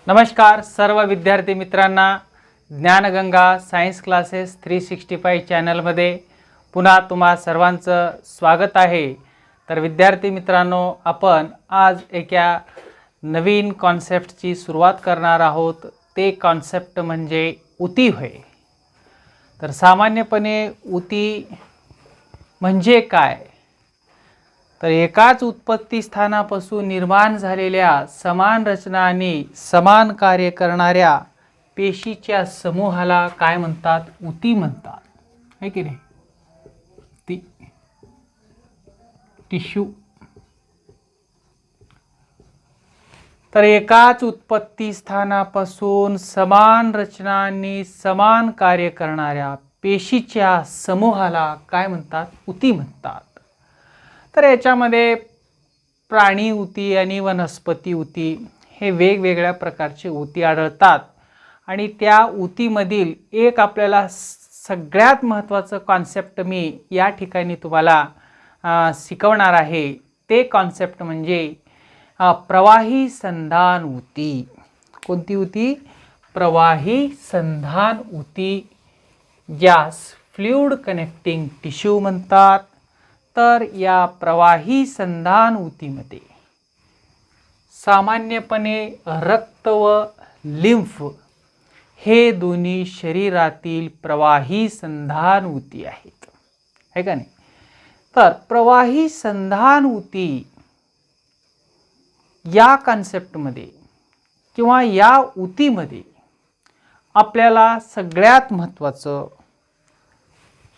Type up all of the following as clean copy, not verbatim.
नमस्कार सर्व विद्यार्थी मित्रांना ज्ञानगंगा सायन्स क्लासेस 365 चॅनलमध्ये पुन्हा तुम्हा सर्वांचं स्वागत आहे। तर विद्यार्थी मित्रांनो, आपण आज एका नवीन कॉन्सेप्टची सुरुवात करणार आहोत। ते कॉन्सेप्ट म्हणजे उती होय। तर सामान्यपणे उती म्हणजे काय? तर एकाच उत्पत्ती स्थानापासून निर्माण झालेल्या समान रचना आणि समान कार्य करणाऱ्या पेशीच्या समूहाला काय म्हणतात? उती म्हणतात, है की नाही? ती टिश्यू। तर एकाच उत्पत्ती स्थानापासून समान रचना आणि समान कार्य करणाऱ्या पेशीच्या समूहाला काय म्हणतात? उती म्हणतात। तर याच्यामध्ये प्राणी उती आणि वनस्पती उती हे वेगवेगळ्या प्रकारचे उती आढळतात आणि त्या उतीमधील एक आपल्याला सगळ्यात महत्त्वाचं कॉन्सेप्ट मी या ठिकाणी तुम्हाला शिकवणार आहे। ते कॉन्सेप्ट म्हणजे प्रवाही संधान उती। कोणती उती? प्रवाही संधान उती, ज्यास फ्लुइड कनेक्टिंग टिश्यू म्हणतात। तर या प्रवाही संधान उतीमध्ये सामान्यपणे रक्त व लिम्फ हे दोन्ही शरीरातील प्रवाही संधान उती आहेत, है का नाही? तर प्रवाही संधान उती या कॉन्सेप्टमध्ये किंवा या उतीमध्ये आपल्याला सगळ्यात महत्त्वाचं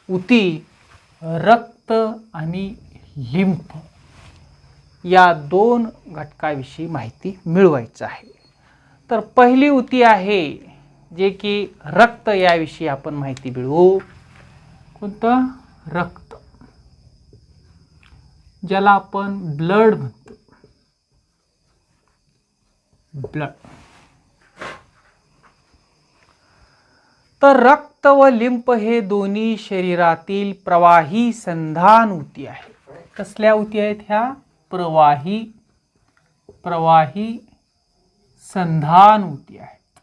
उती रक्त आणि लिम्फ या दोन घटकाविषयी माहिती मिळवायची आहे। तर पहिली उती आहे जे की रक्त, याविषयी आपण माहिती मिळवू। कोणतं? रक्त, ज्याला आपण ब्लड म्हणतो, ब्लड। तर रक्त व लिम्फ हे दोन्ही शरीरातील प्रवाही संधान उती आहेत। कसल्या उती आहेत ह्या? प्रवाही संधान उती आहेत।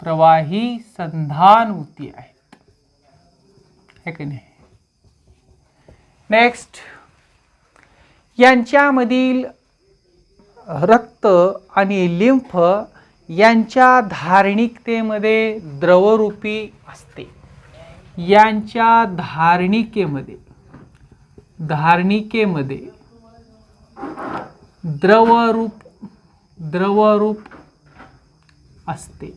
प्रवाही संधान उती आहेत, है की नाही? नेक्स्ट, यांच्यामधील रक्त आणि लिम्फ यांच्या धारणिकतेमध्ये द्रवरूपी असते। यांच्या धारणिकेमध्ये द्रवरूप असते।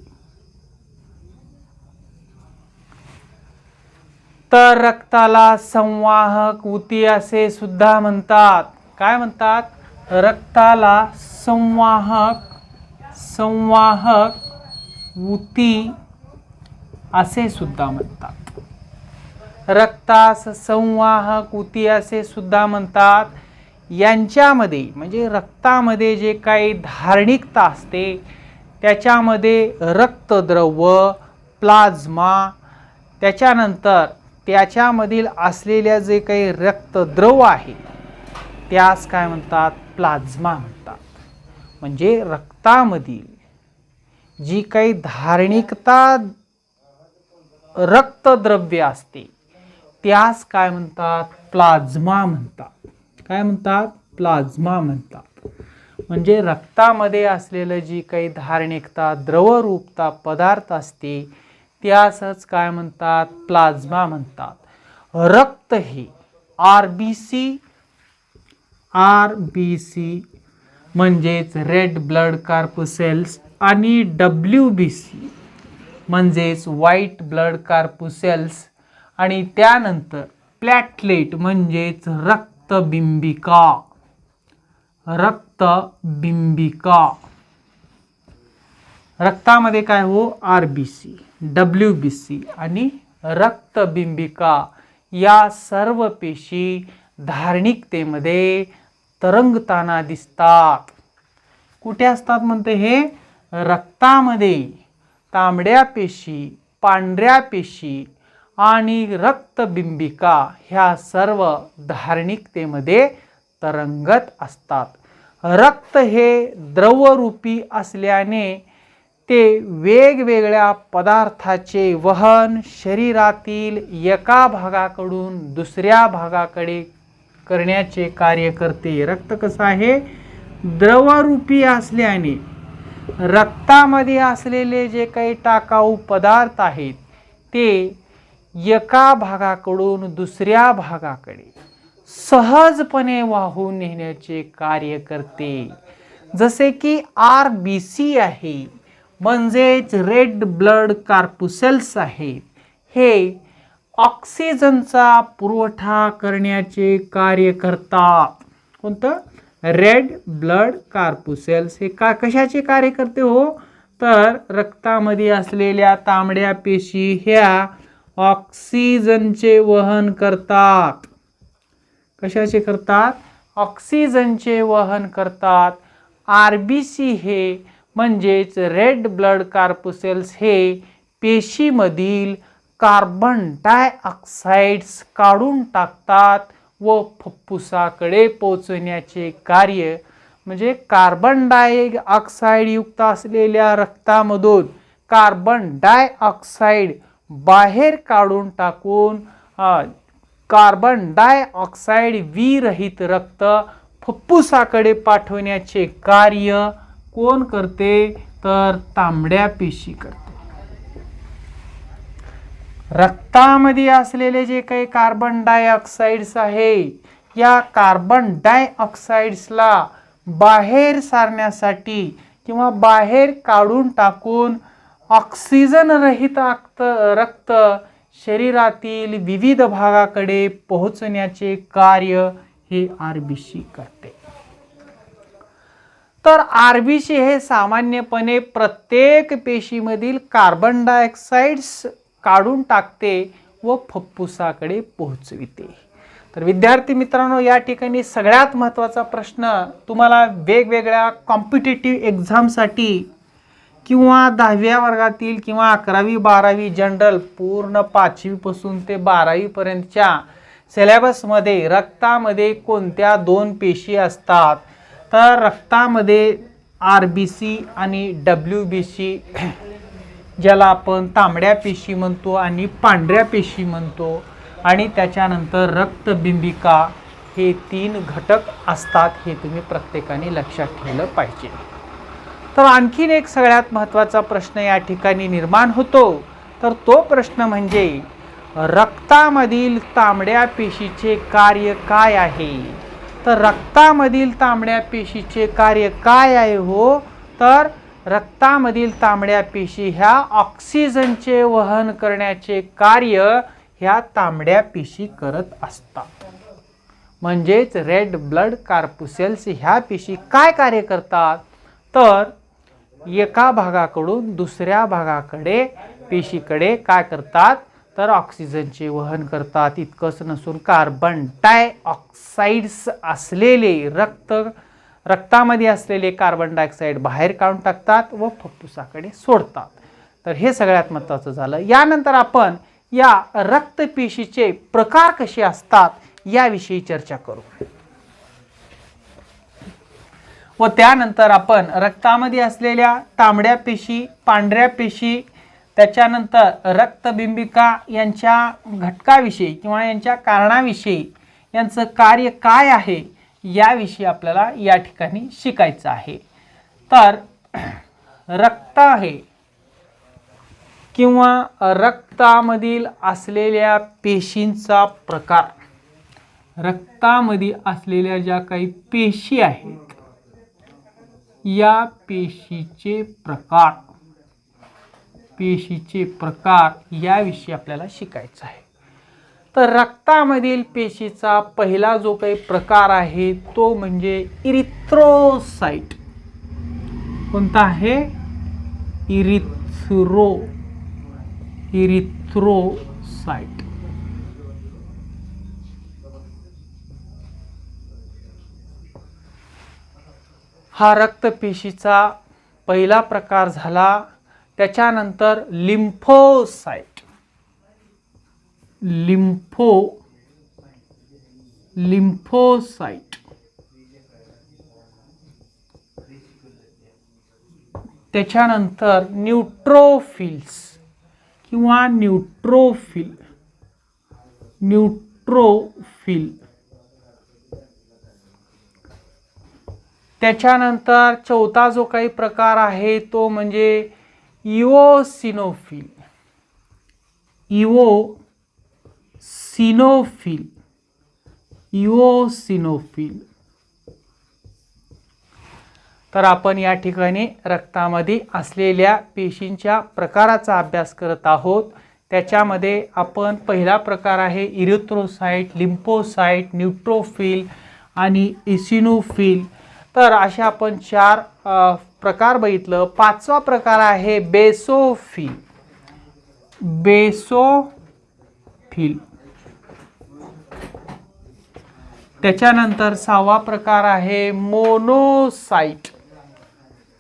तर रक्ताला संवाहक उती असे सुद्धा म्हणतात। काय म्हणतात? रक्ताला संवाहक उती असे सुद्धा म्हणतात। रक्तास संवाहक उती असे सुद्धा म्हणतात। यांच्यामध्ये म्हणजे रक्तामध्ये जे काही धारणिकता असते त्याच्यामध्ये रक्तद्रव, प्लाझ्मा, त्याच्यानंतर त्याच्यामधील असलेल्या जे काही रक्तद्रव आहे त्यास काय म्हणतात? प्लाझ्मा म्हणतात। म्हणजे रक्तामधील जी काही धारणिकता रक्तद्रव्य असते त्यास काय म्हणतात? प्लाझ्मा म्हणतात। काय म्हणतात? प्लाझ्मा म्हणतात। म्हणजे रक्तामध्ये असलेलं जी काही धारणिकता द्रवरूपता पदार्थ असते त्यासच काय म्हणतात? प्लाझ्मा म्हणतात। रक्त हे आरबीसी म्हणजेच रेड ब्लड कॉर्पुसेल्स आणि डब्ल्यूबीसी म्हणजेच व्हाईट ब्लड कॉर्पुसेल्स आणि त्यानंतर प्लॅटलेट म्हणजेच रक्तबिंबिका। रक्तामध्ये काय हो? आरबीसी, डब्ल्यूबीसी आणि रक्तबिंबिका या सर्व पेशी धारणिकतेमध्ये तरंगताना दिसतात। कुठे असतात म्हणते हे? रक्तामध्ये तांबड्या पेशी, पांढऱ्या पेशी आणि रक्तबिंबिका ह्या सर्व धारणिकतेमध्ये तरंगत असतात। रक्त हे द्रवरूपी असल्याने ते वेगवेगळ्या पदार्थाचे वहन शरीरातील एका भागाकडून दुसऱ्या भागाकडे करण्याचे कार्य करते. रक्त कसं आहे? द्रवरूपी असल्याने रक्तामध्ये असलेले जे काही टाकाऊ पदार्थ आहेत ते एका भागाकडून दुसऱ्या भागाकडे सहजपणे वाहून नेण्याचे कार्य करते. जसे की RBC आहे, म्हणजेच रेड ब्लड कॉर्पुसेल्स आहेत, हे ऑक्सिजनचा पुरवठा करण्याचे कार्य करतात. कोणतं? रेड ब्लड कॉर्पुसेल्स हे कशाचे कार्य करते हो? तर रक्तामध्ये असलेल्या तांबड्या पेशी ह्या ऑक्सिजनचे वहन करतात. कशाचे करतात? ऑक्सिजनचे वहन करतात. RBC हे म्हणजेच रेड ब्लड कॉर्पुसेल्स हे पेशीमधील कार्बन डायऑक्साइड्स काढून टाकतात व फुफ्फुसाकडे पोहोचण्याचे कार्य, म्हणजे कार्बन डायऑक्साइड युक्त असलेल्या रक्तामधून कार्बन डायऑक्साइड बाहेर काढून टाकून कार्बन डायऑक्साइड विरहित रक्त फुफ्फुसाकडे पाठवण्याचे कार्य कोण करते? तर तांबड्या पेशी करते. रक्तामध्ये असलेले जे काही कार्बन डायऑक्साइड्स आहे, या कार्बन डायऑक्साइड्सला बाहेर सारण्यासाठी किंवा बाहेर काढून टाकून ऑक्सिजन रहित रक्त शरीरातील विविध भागाकडे पोहोचण्याचे कार्य हे RBC करते. तर RBC हे सामान्यपणे प्रत्येक पेशीमधील कार्बन डायऑक्साइड्स काढून टाकते व फुफ्फुसाकडे पोहोचविते. तर विद्यार्थी मित्रांनो, या ठिकाणी सगळ्यात महत्त्वाचा प्रश्न तुम्हाला वेगवेगळ्या कॉम्पिटिटिव्ह एक्झामसाठी किंवा 10व्या वर्गातील किंवा 11वी 12वी जनरल पूर्ण 5वी पासून ते 12वी पर्यंतच्या सिलेबसमध्ये रक्तामध्ये कोणत्या 2 पेशी असतात? तर रक्तामध्ये RBC आणि WBC, ज्याला आपण तांबड्या पेशी म्हणतो आणि पांढऱ्या पेशी म्हणतो, आणि त्याच्यानंतर रक्तबिंबिका, हे 3 घटक असतात. हे तुम्ही प्रत्येकाने लक्षात ठेवलं पाहिजे. तर आणखीन एक सगळ्यात महत्त्वाचा प्रश्न या ठिकाणी निर्माण होतो. तर तो प्रश्न म्हणजे रक्तामधील तांबड्या पेशीचे कार्य काय आहे? तर रक्तामधील तांबड्या पेशीचे कार्य काय आहे हो? तर रक्तामधील तांबड्या पेशी ह्या ऑक्सिजनचे वहन करण्याचे कार्य ह्या तांबड्या पेशी करत असतात. म्हणजेच रेड ब्लड कॉर्पुसेल्स ह्या पेशी काय कार्य करतात? तर एका भागाकडून दुसऱ्या भागाकडे पेशीकडे काय करतात? तर ऑक्सिजनचे वहन करतात. इतकंच नसून कार्बन डायऑक्साइड्स असलेले रक्तामध्ये असलेले कार्बन डायऑक्साइड बाहेर काढून टाकतात व फुफ्फुसाकडे सोडतात. तर हे सगळ्यात महत्त्वाचं झालं. यानंतर आपण या रक्तपेशीचे प्रकार कसे असतात याविषयी चर्चा करू व त्यानंतर आपण रक्तामध्ये असलेल्या तांबड्या पेशी, पांढऱ्या पेशी, त्याच्यानंतर रक्तबिंबिका यांच्या घटकाविषयी किंवा यांच्या कारणाविषयी, यांचं कार्य काय आहे याविषयी आपल्याला या ठिकाणी शिकायचं आहे. तर रक्त आहे किंवा रक्तामधील असलेल्या पेशींचा प्रकार, रक्तामध्ये असलेल्या ज्या काही पेशी आहेत या पेशीचे प्रकार याविषयी आपल्याला शिकायचं आहे. तर रक्तामधील पेशीचा पहिला जो काही प्रकार आहे तो म्हणजे इरिथ्रोसाइट. कोणता आहे? इरिथ्रोसाइट. हा रक्तपेशीचा पहिला प्रकार झाला. त्याच्यानंतर लिम्फोसाइट. लिम्फोसाइट. त्याच्यानंतर न्यूट्रोफिल्स किंवा न्यूट्रोफिल, त्याच्यानंतर चौथा जो काही प्रकार आहे तो म्हणजे इओसिनोफिल, इओसिनोफिल. तर आपण या ठिकाणी रक्तामध्ये असलेल्या पेशींच्या प्रकाराचा अभ्यास करत आहोत. त्याच्यामध्ये आपण पहिला प्रकार आहे इरिथ्रोसाइट, लिम्फोसाइट, न्यूट्रोफिल आणि इसिनोफिल. तर अशा आपण 4 प्रकार बघितलं. 5वा प्रकार आहे बेसोफिल, त्याच्यानंतर 6वा प्रकार आहे मोनोसाइट.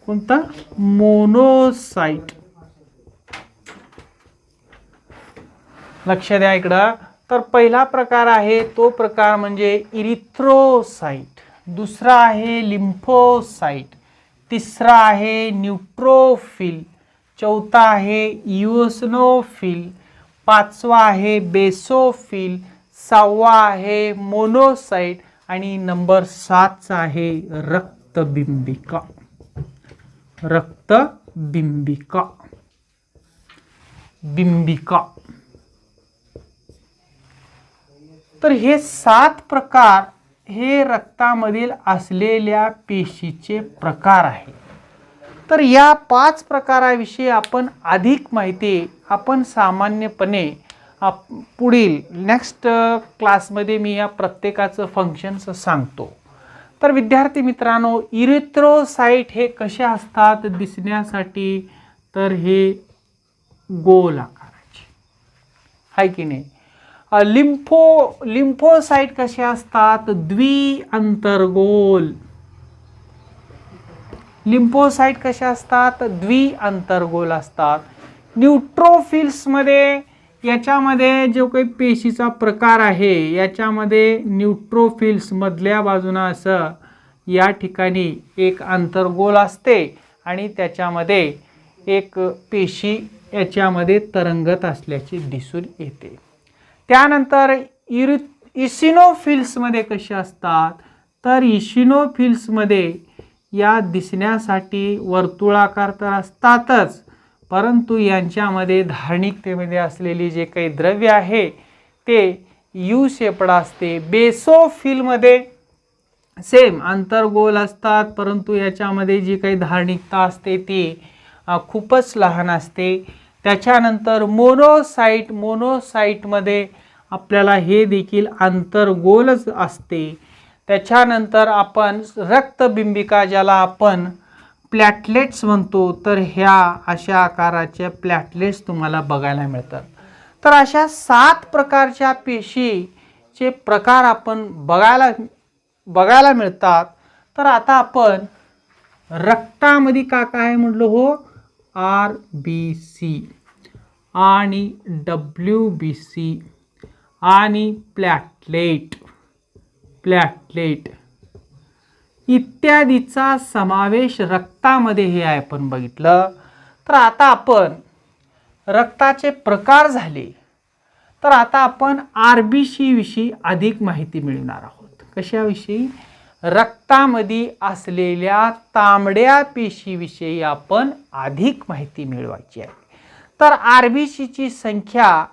कोणता? मोनोसाइट. लक्ष द्या इकडं. तर पहिला प्रकार आहे तो प्रकार म्हणजे इरिथ्रोसाइट, दुसरा आहे लिम्फोसाइट, तिसरा आहे न्यूट्रोफिल, चौथा आहे इओसिनोफिल, 5वा आहे बेसोफिल, 6वा आहे मोनोसाइट आणि नंबर 7चा आहे रक्तबिंबिका. तर हे 7 प्रकार हे रक्तामधील असलेल्या पेशीचे प्रकार आहे. तर या 5 प्रकाराविषयी आपण अधिक माहिती आपण सामान्यपणे पुढील नेक्स्ट क्लासमध्ये मी या प्रत्येकाचं फंक्शन्स सांगतो. तर विद्यार्थी मित्रांनो, इरिथ्रोसाइट हे कसे असतात दिसण्यासाठी? तर हे गोल आकाराचे आहे की नाही. लिम्फोसाइट कसे असतात? द्विअंतर्गोल. लिम्फोसाइट कसे असतात? द्विअंतर्गोल असतात. न्यूट्रोफिल्स मध्ये याच्यामध्ये जो काही पेशीचा प्रकार आहे याच्यामध्ये न्यूट्रोफिल्स मधल्या बाजूला असं या ठिकाणी एक अंतर्गोल असते आणि त्याच्यामध्ये एक पेशी याच्यामध्ये तरंगत असल्याचे दिसून येते. त्यानंतर इसिनोफिल्स मध्ये कसे असतात? तर इसिनोफिल्स मध्ये या दिसण्यासाठी वर्तुळाकार तर असतातच, परंतु यांच्यामध्ये धार्मिकतेमध्ये असलेली जे काही द्रव्य आहे ते यू शेपड असते. बेसोफिल मध्ये सेम अंतर्गोल असतात, परंतु याच्यामध्ये जी काही धार्मिकता असते ती खूपच लहान असते. त्याच्यानंतर मोनोसाइट मध्ये आपल्याला हे देखील अंतर्गोलच असते. त्याच्यानंतर आपण रक्तबिंबिका ज्याला आपण प्लॅटलेट्स म्हणतो, तर ह्या अशा आकाराच्या प्लॅटलेट्स तुम्हाला बघायला मिळतात. तर अशा 7 प्रकारच्या पेशीचे प्रकार आपण बघायला मिळतात. तर आता आपण रक्तामध्ये काय म्हटलं हो? RBC आणि WBC आणि प्लॅटलेट इत्यादीचा समावेश रक्तामध्ये हे आपण बघितलं. तर आता आपण रक्ताचे प्रकार झाले, तर आता आपण RBC विषयी अधिक माहिती मिळणार आहोत. कशाविषयी? रक्तामध्ये असलेल्या तांबड्या पेशीविषयी आपण अधिक माहिती मिळवायची आहे. तर RBC ची संख्या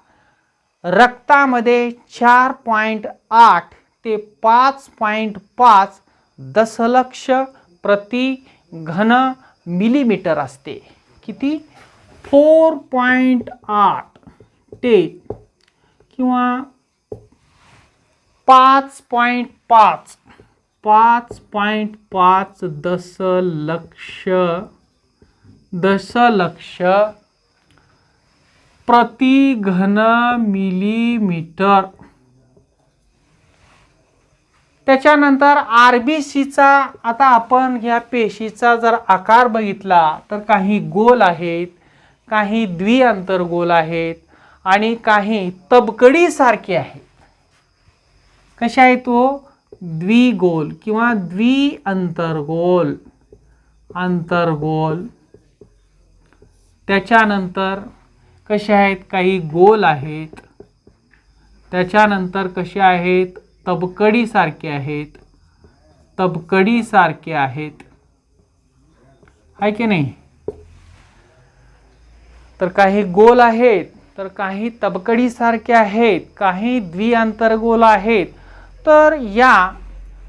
रक्तामध्ये 4.8 ते 5.5 दशलक्ष प्रति घन मिलीमीटर असते. किती? 4.8 ते किंवा 5.5 दशलक्ष प्रति घन मिलीमीटर. त्याच्यानंतर RBCचा आता आपण ह्या पेशीचा जर आकार बघितला तर काही गोल आहेत, काही द्विअंतर्गोल आहेत आणि काही तबकडी सारखे आहेत. कशा आहेत तो? द्विगोल किंवा द्विअंतर्गोल. त्याच्यानंतर कसे आहेत, काही गोल आहेत, त्याच्यानंतर कसे आहेत, तबकडी आहेत, आहे की नाही. तर काही गोल आहेत, तर काही तबकडी सारखे आहेत, काही द्विअंतर्गोल आहेत. तर या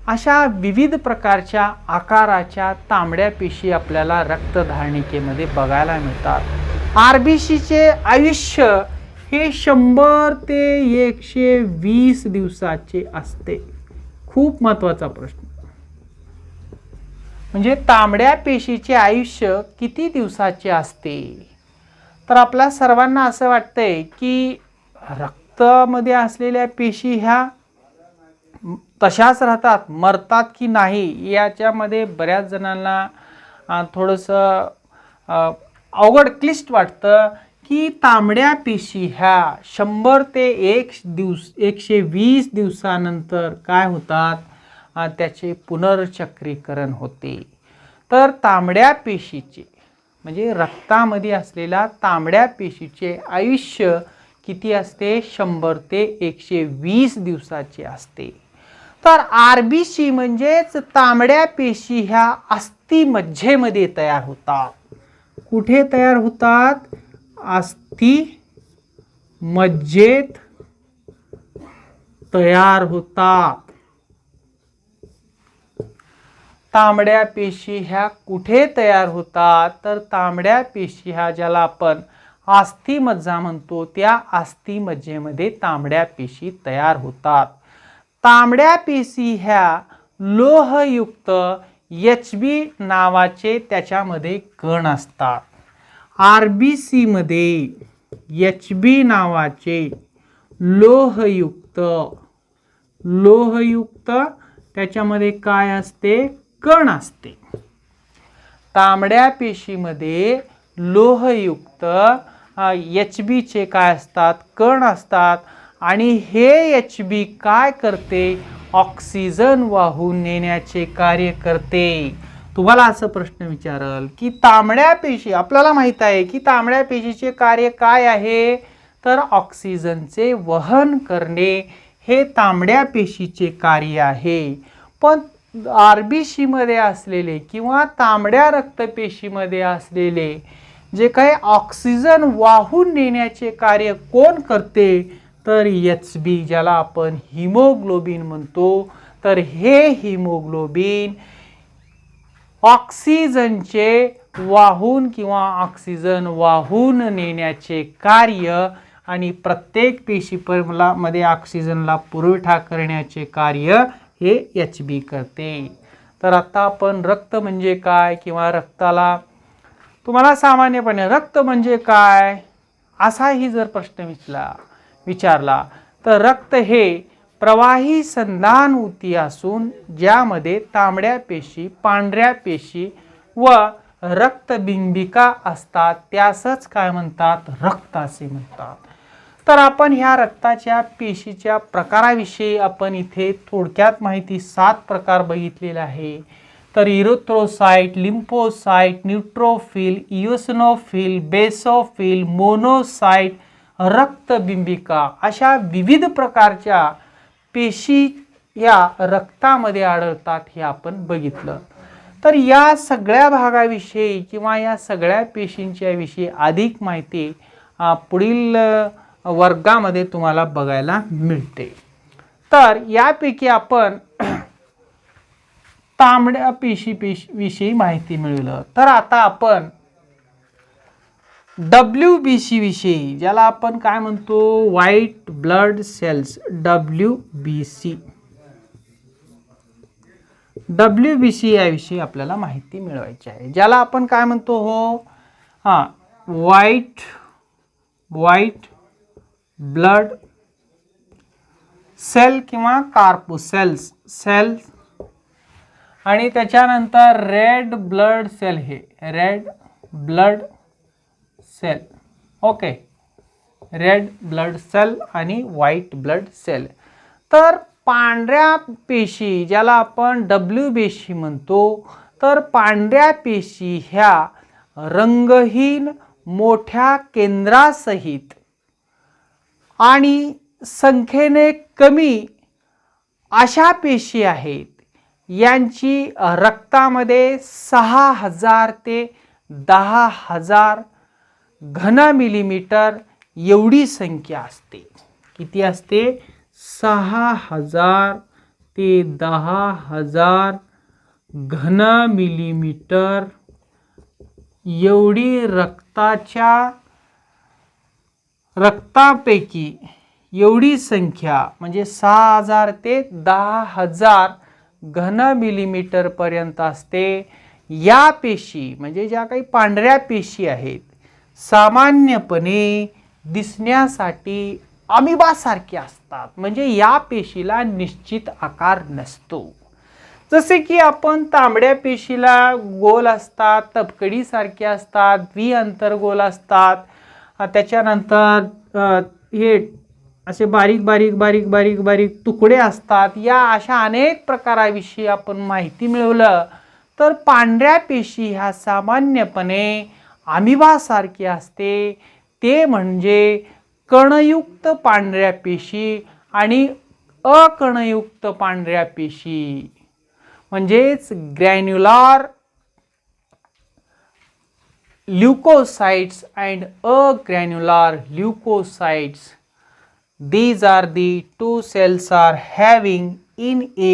अशा विविध प्रकारच्या आकाराच्या तांबड्या पेशी आपल्याला रक्तधारणिकेमध्ये बघायला मिळतात. आरबीसीचे आयुष्य हे 100 ते 120 दिवसाचे असते. खूप महत्त्वाचा प्रश्न. म्हणजे तांबड्या पेशीचे आयुष्य किती दिवसाचे असते. तर आपल्या सर्वांना असं वाटतंय की रक्तामध्ये असलेल्या पेशी ह्या तशाच राहतात, मरतात की नाही, याच्यामध्ये बऱ्याच जणांना थोडंसं अवघड क्लिष्ट वाटतं की तांबड्या पेशी ह्या 100 ते 120 दिवसानंतर काय होतात, त्याचे पुनर्चक्रीकरण होते. तर तांबड्या पेशीचे म्हणजे रक्तामध्ये असलेल्या तांबड्या पेशीचे आयुष्य किती असते, 100 ते 120 दिवसाचे असते. तर आरबीसी म्हणजेच तांबड्या पेशी ह्या अस्थिमज्जेमध्ये तयार होतात. कुठे तयार होतात, अस्थिमज्जेत तयार होतात. तांबड्या पेशी ह्या कुठे तयार होतात, तर तांबड्या पेशी ह्या ज्याला आपण अस्थिमज्जा म्हणतो, त्या अस्थिमज्जेमध्ये तांबड्या पेशी तयार होतात. तांबड्या पेशी ह्या लोहयुक्त HB नावाचे त्याच्यामध्ये कण असतात. आरबीसी मध्ये HB नावाचे लोहयुक्त त्याच्यामध्ये काय असते, कण असते. तांबड्या पेशीमध्ये लोहयुक्त HB चे काय असतात, कण असतात. आणि हे HB काय करते, ऑक्सिजन वाहून नेण्याचे कार्य करते. तुम्हाला असं प्रश्न विचारल की तांबड्या पेशी, आपल्याला माहित आहे की तांबड्या पेशीचे कार्य काय आहे, तर ऑक्सिजनचे वहन करणे हे तांबड्या पेशीचे कार्य आहे. पण आरबीसी मध्ये असलेले किंवा तांबड्या रक्तपेशीमध्ये असलेले जे काही ऑक्सिजन वाहून नेण्याचे कार्य कोण करते, तर HB, ज्याला आपण हिमोग्लोबिन म्हणतो. तर हे हिमोग्लोबिन ऑक्सिजनचे वाहून किंवा ऑक्सिजन वाहून नेण्याचे कार्य आणि प्रत्येक पेशीमध्ये ऑक्सिजनला पुरवठा करण्याचे कार्य हे HB करते. तर आता आपण रक्त म्हणजे काय किंवा रक्ताला तुम्हाला सामान्यपणे रक्त म्हणजे काय असाही जर प्रश्न विचारला तर रक्त हे प्रवाही संधान ऊती असून ज्यामध्ये तांबड्या पेशी, पांढऱ्या पेशी व रक्तबिंबिका असतात, त्यासच काय म्हणतात, रक्त असे म्हणतात. तर आपण ह्या रक्ताच्या पेशीच्या प्रकाराविषयी आपण इथे थोडक्यात माहिती 7 प्रकार बघितलेला आहे. तर erythrocyte, lymphocyte, neutrophil, eosinophil, basophil, monocyte, रक्तबिंबिका अशा विविध प्रकारच्या पेशी या रक्तामध्ये आढळतात हे आपण बघितलं. तर या सगळ्या भागाविषयी किंवा या सगळ्या पेशींच्या विषयी अधिक माहिती पुढील वर्गामध्ये तुम्हाला बघायला मिळते. तर यापैकी आपण तांबड्या पेशी विषयी माहिती मिळवलं. तर आता आपण WBC विषयी, ज्याला आपण काय म्हणतो, व्हाईट ब्लड सेल्स, WBC याविषयी आपल्याला माहिती मिळवायची आहे. ज्याला आपण काय म्हणतो, व्हाईट ब्लड सेल किंवा कार्पोसेल्स सेल्स, आणि त्याच्यानंतर रेड ब्लड सेल, हे red blood cell, okay, red blood cell आणि व्हाईट ब्लड सेल. तर पांढऱ्या पेशी ज्याला आपण WBC म्हणतो, तर पांढऱ्या पेशी ह्या रंगहीन मोठ्या केंद्रासहित आणि संख्येने कमी अशा पेशी आहेत. यांची रक्तामध्ये 6000 ते 10,000 घन मिलीमीटर एवढी संख्या असते. किती असते? 6000 ते 10,000 घन मिलीमीटर एवढी रक्तापैकी एवढी संख्या म्हणजे 6000 ते 10,000 घन मिलीमीटर पर्यंत असते. या पेशी म्हणजे ज्या काही पांढऱ्या पेशी आहेत सामान्यपणे दिसण्यासाठी अमिबासारखे असतात. म्हणजे या पेशीला निश्चित आकार नसतो. जसे की आपण तांबड्या पेशीला गोल असतात, तपकडी सारखे असतात, द्विअंतर्गोल असतात. त्याच्यानंतर हे असे बारीक बारीक बारीक बारीक बारीक तुकडे असतात. या अशा अनेक प्रकाराविषयी आपण माहिती मिळवलं तर पांढऱ्या पेशी ह्या सामान्यपणे अमिबासारखे असते. ते म्हणजे कणयुक्त पांढऱ्या पेशी आणि अकणयुक्त पांढऱ्या पेशी म्हणजेच granular leukocytes and agranular leukocytes. These are the two cells are having in a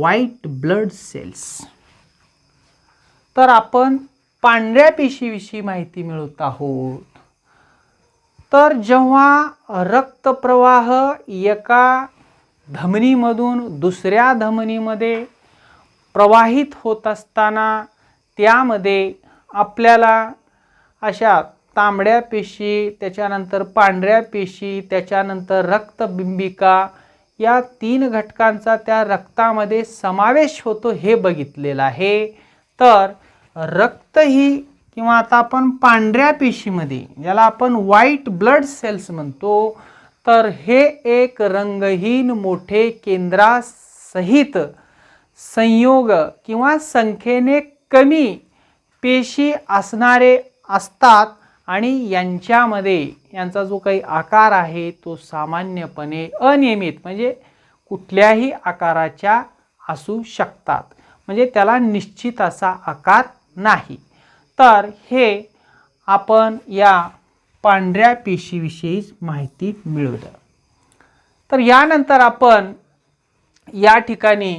white blood cells. तर आपण पांढऱ्या पेशीविषयी माहिती मिळवत आहोत. तर जेव्हा रक्तप्रवाह एका धमनीमधून दुसऱ्या धमनीमध्ये प्रवाहित होत असताना त्यामध्ये आपल्याला अशा तांबड्या पेशी, त्याच्यानंतर पांढऱ्या पेशी, त्याच्यानंतर रक्तबिंबिका या 3 घटकांचा त्या रक्तामध्ये समावेश होतो हे बघितलेलं आहे. तर रक्त ही किंवा आता आपण पांढऱ्या पेशीमध्ये ज्याला आपण व्हाईट ब्लड सेल्स म्हणतो, तर हे एक रंगहीन मोठे केंद्रासहित संयोग किंवा संख्येने कमी पेशी असणारे असतात आणि यांच्यामध्ये यांचा जो काही आकार आहे तो सामान्यपणे अनियमित म्हणजे कुठल्याही आकाराच्या असू शकतात. म्हणजे त्याला निश्चित असा आकार नाही. तर हे आपण या पांढऱ्या पेशीविषयी माहिती मिळवलं. तर यानंतर आपण या ठिकाणी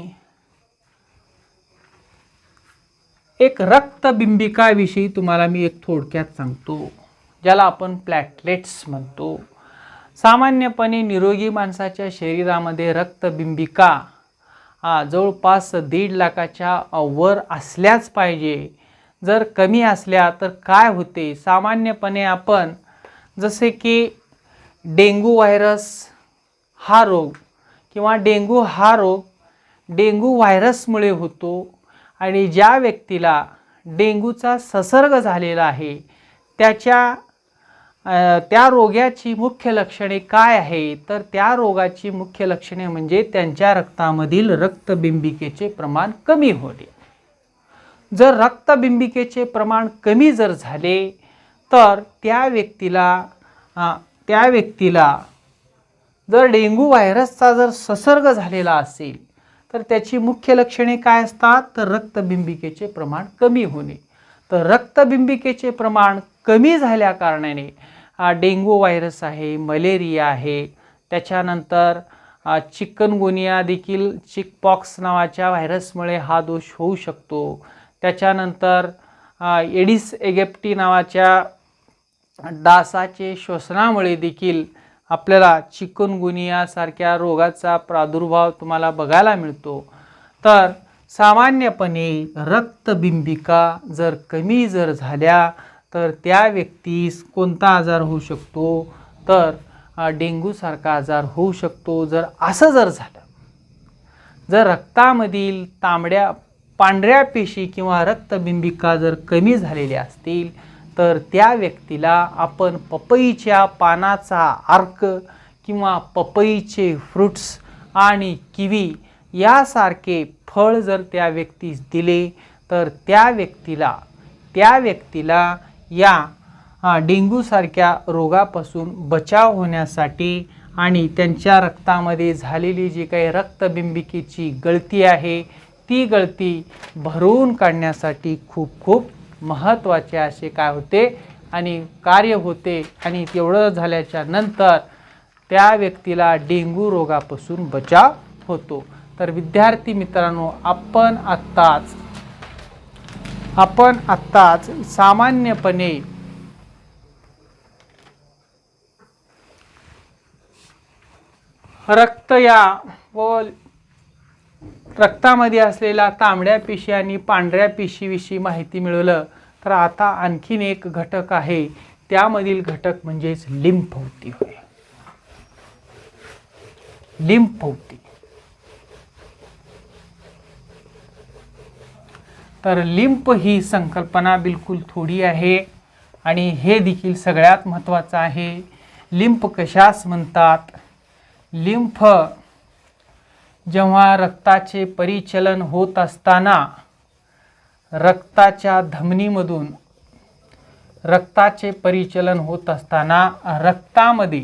एक रक्तबिंबिकाविषयी तुम्हाला मी एक थोडक्यात सांगतो, ज्याला आपण प्लॅटलेट्स म्हणतो. सामान्यपणे निरोगी माणसाच्या शरीरामध्ये रक्तबिंबिका जवळपास 1.5 लाखाच्या वर असल्याच पाहिजे. जर कमी असल्या तर काय होते? सामान्यपणे आपण जसे की डेंग्यू व्हायरस हा रोग किंवा डेंग्यू हा रोग डेंग्यू व्हायरसमुळे होतो. आणि ज्या व्यक्तीला डेंग्यूचा संसर्ग झालेला आहे त्या रोगाची मुख्य लक्षणे काय आहे? तर त्या रोगाची मुख्य लक्षणे म्हणजे त्यांच्या रक्तामधील रक्तबिंबिकेचे प्रमाण कमी होणे. जर रक्तबिंबिकेचे प्रमाण कमी जर झाले तर त्या व्यक्तीला जर डेंग्यू व्हायरसचा जर संसर्ग झालेला असेल तर त्याची मुख्य लक्षणे काय असतात? तर रक्तबिंबिकेचे प्रमाण कमी होणे. तर रक्तबिंबिकेचे प्रमाण कमी झाल्या कारणाने डेंग्यू व्हायरस आहे, मलेरिया आहे, त्याच्यानंतर चिकनगुनिया देखील चिकपॉक्स नावाच्या व्हायरसमुळे हा दोष होऊ शकतो. त्याच्यानंतर एडिस एगिप्टी नावाच्या डासाचे श्वसनामुळे देखील आपल्याला चिकनगुनिया सारख्या रोगाचा प्रादुर्भाव तुम्हाला बघायला मिळतो. तर सामान्यपणे रक्तबिंबिका जर कमी जर झाल्या तर त्या व्यक्तीस कोणता आजार होऊ शकतो? तर डेंग्यू सारखा आजार होऊ शकतो. जर असं जर झालं, जर रक्तामधील पांढऱ्या पेशी किंवा रक्तबिंबिका जर कमी झालेल्या असतील तर त्या व्यक्तीला आपण पपईच्या पानाचा अर्क किंवा पपईचे फ्रुट्स आणि किवी यासारखे फळ जर त्या व्यक्तीस दिले तर त्या व्यक्तीला या डेंग्यूसारख्या रोगापासून बचाव होण्यासाठी आणि त्यांच्या रक्तामध्ये झालेली जी काही रक्तबिंबिकेची गळती आहे ती गळती भरून काढण्यासाठी खूप खूप महत्त्वाचे असे काय होते आणि कार्य होते। आणि तेवढं झाल्याच्या नंतर त्या व्यक्तीला डेंग्यू रोगापासून बचाव होतो। तर विद्यार्थी मित्रांनो, आपण आत्ताच सामान्यपणे रक्त या व रक्तामध्ये असलेल्या तांबड्या पेशी आणि पांढऱ्या पेशीविषयी माहिती मिळवलं, तर आता आणखीन एक घटक आहे, त्यामधील घटक म्हणजेच लिम्फोती होय। लिम्फोती, तर लिम्फ ही संकल्पना बिलकुल थोडी आहे आणि हे देखील सगळ्यात महत्त्वाचं आहे। लिम्फ कशास म्हणतात? लिम्फ जेव्हा रक्ताचे परिचलन होत असताना रक्ताच्या धमनीमधून रक्ताचे परिचलन होत असताना रक्तामध्ये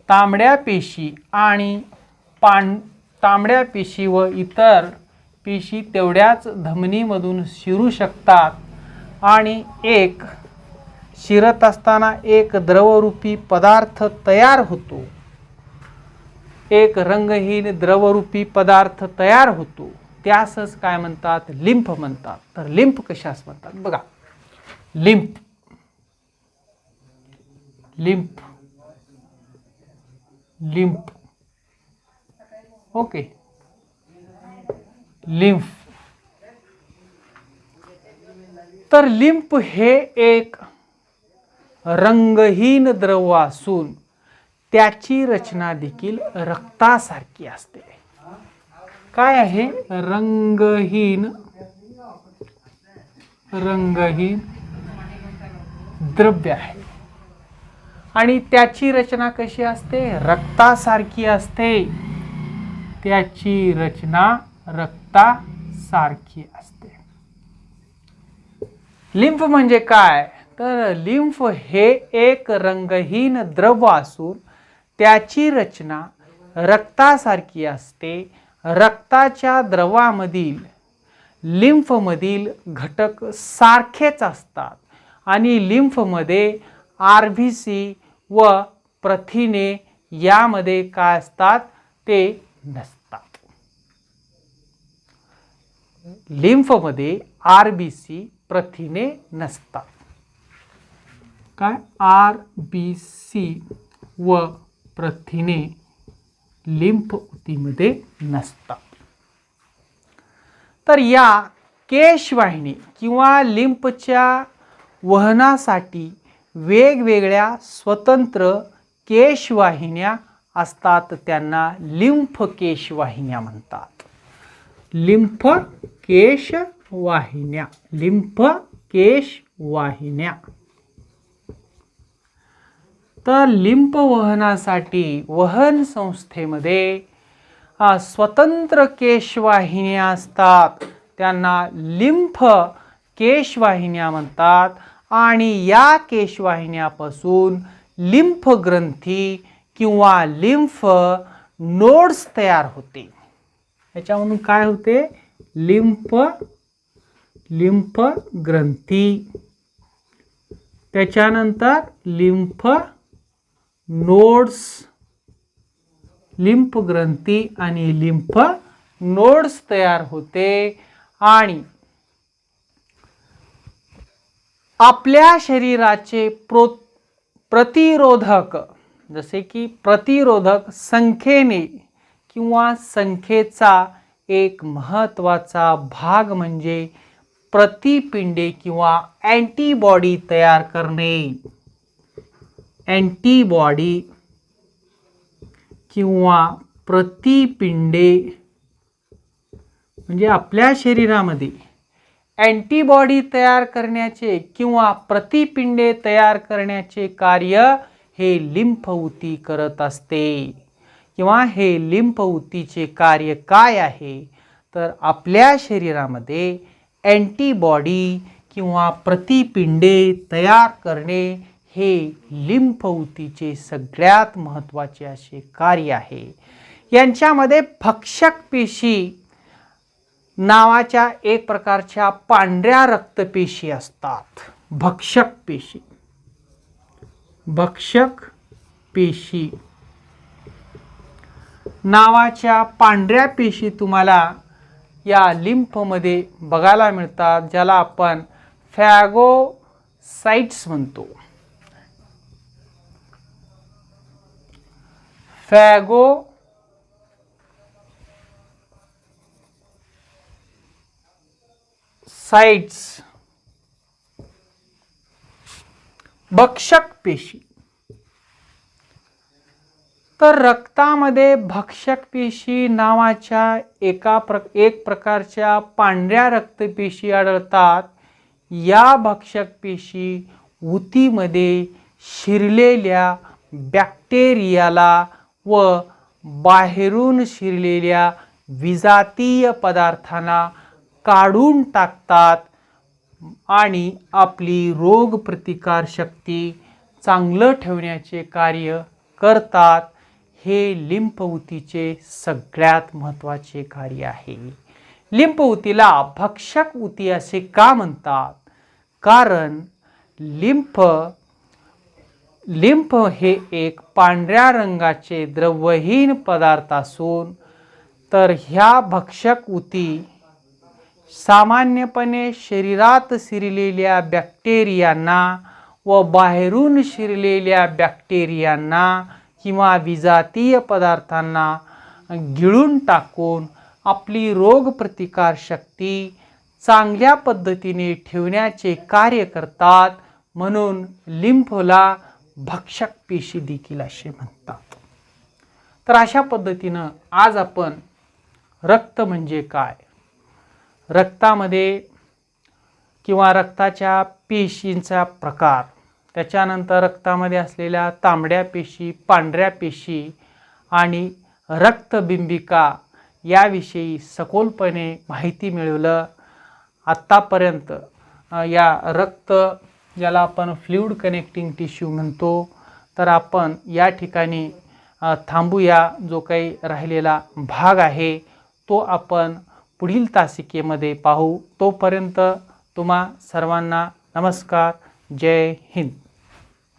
तांबड्या पेशी आणि तांबड्या पेशी व इतर पेशी तेवढ्याच धमनीमधून शिरू शकतात आणि एक शिरत असताना एक द्रवरूपी पदार्थ तयार होतो, एक रंगहीन द्रवरूपी पदार्थ तयार होतो, त्यासच काय म्हणतात? लिम्फ म्हणतात। तर लिम्फ कशास म्हणतात बघा, lymph lymph lymph okay, lymph. तर लिम्फ हे एक रंगहीन द्रव असून त्याची रचना देखील रक्तासारखी असते। काय आहे? रंगहीन द्रव्य आहे आणि त्याची रचना कशी असते? रक्तासारखी असते। त्याची रचना रक्तासारखी असते। लिम्फ म्हणजे काय? तर लिम्फ हे एक रंगहीन द्रव असून त्याची रचना रक्तासारखी असते। रक्ताच्या द्रवामधील लिम्फमधील घटक सारखेच असतात आणि लिम्फमध्ये आरबीसी व प्रथिने यामध्ये काय असतात? ते नसतात। लिम्फमध्ये आरबीसी प्रथिने नसतात। काय? आरबीसी व प्रथिने लिम्फोतीमध्ये नसतात। तर या केशवाहिनी किंवा लिम्फच्या वहनासाठी वेगवेगळ्या स्वतंत्र केशवाहिन्या असतात, त्यांना लिम्फ केशवाहिन्या म्हणतात। लिम्फ केशवाहिन्या, लिम्फ केशवाहिन्या। तर लिम्फ वहनासाठी वहन संस्थेमध्ये स्वतंत्र केशवाहिन्या असतात, त्यांना लिम्फ केशवाहिन्या म्हणतात आणि या केशवाहिन्यापासून लिम्फ ग्रंथी किंवा लिम्फ नोड्स तयार होते। याच्यामधून काय होते? लिम्फ ग्रंथी, त्याच्यानंतर लिम्फ नोड्स, लिम्फ ग्रंथी आणि लिम्फ नोड्स तयार होते आणि आपल्या शरीराचे प्रतिरोधक, जसे की प्रतिरोधक संख्येने किंवा संख्येचा एक महत्त्वाचा भाग म्हणजे प्रतिपिंडे किंवा अँटीबॉडी तयार करणे। अँटीबॉडी किंवा प्रतिपिंडे म्हणजे आपल्या शरीरामध्ये अँटीबॉडी तयार करण्याचे किंवा प्रतिपिंडे तयार करण्याचे कार्य हे लिम्फऊती करत असते। किंवा हे लिम्फऊतीचे कार्य काय आहे? तर आपल्या शरीरामध्ये अँटीबॉडी किंवा प्रतिपिंडे तयार करणे हे लिम्फऊतीचे सगळ्यात महत्त्वाचे असे कार्य आहे. यांच्यामध्ये भक्षक पेशी नावाच्या एक प्रकारच्या पांढऱ्या रक्तपेशी असतात. भक्षक पेशी नावाच्या पांढऱ्या पेशी तुम्हाला या लिम्फमध्ये बघायला मिळतात, ज्याला आपण फॅगोसाइट्स म्हणतो. भक्षक पेशी. तर रक्तामध्ये भक्षक पेशी नावाच्या एक प्रकारच्या पांढऱ्या रक्तपेशी आढळतात. या भक्षक पेशी उतीमध्ये शिरलेल्या बॅक्टेरियाला व बाहेरून शिरलेल्या विजातीय पदार्थांना काढून टाकतात आणि आपली रोगप्रतिकार शक्ती चांगलं ठेवण्याचे कार्य करतात. हे लिम्फऊतीचे सगळ्यात महत्त्वाचे कार्य आहे. लिम्फऊतीला भक्षक ऊती असे का म्हणतात? कारण लिम्फ हे एक पांढऱ्या रंगाचे द्रवहीन पदार्थ असून तर ह्या भक्षक ऊती सामान्यपणे शरीरात शिरलेल्या बॅक्टेरियांना व बाहेरून शिरलेल्या बॅक्टेरियांना किंवा विजातीय पदार्थांना गिळून टाकून आपली रोगप्रतिकार शक्ती चांगल्या पद्धतीने ठेवण्याचे कार्य करतात. म्हणून लिम्फला भक्षक पेशी देखील असे म्हणतात. तर अशा पद्धतीनं आज आपण रक्त म्हणजे काय, रक्तामध्ये किंवा रक्ताच्या पेशींचा प्रकार, त्याच्यानंतर रक्तामध्ये असलेल्या तांबड्या पेशी, पांढऱ्या पेशी आणि रक्तबिंबिका याविषयी सखोलपणे माहिती मिळवलं. आत्तापर्यंत या रक्त ज्याला आपण फ्लुइड कनेक्टिंग टिश्यू म्हणतो, तर आपण या ठिकाणी थांबूया. जो काही राहिलेला भाग आहे तो आपण पुढील तासिकेमध्ये पाहू. तोपर्यंत तुम्हा सर्वांना नमस्कार. जय हिंद.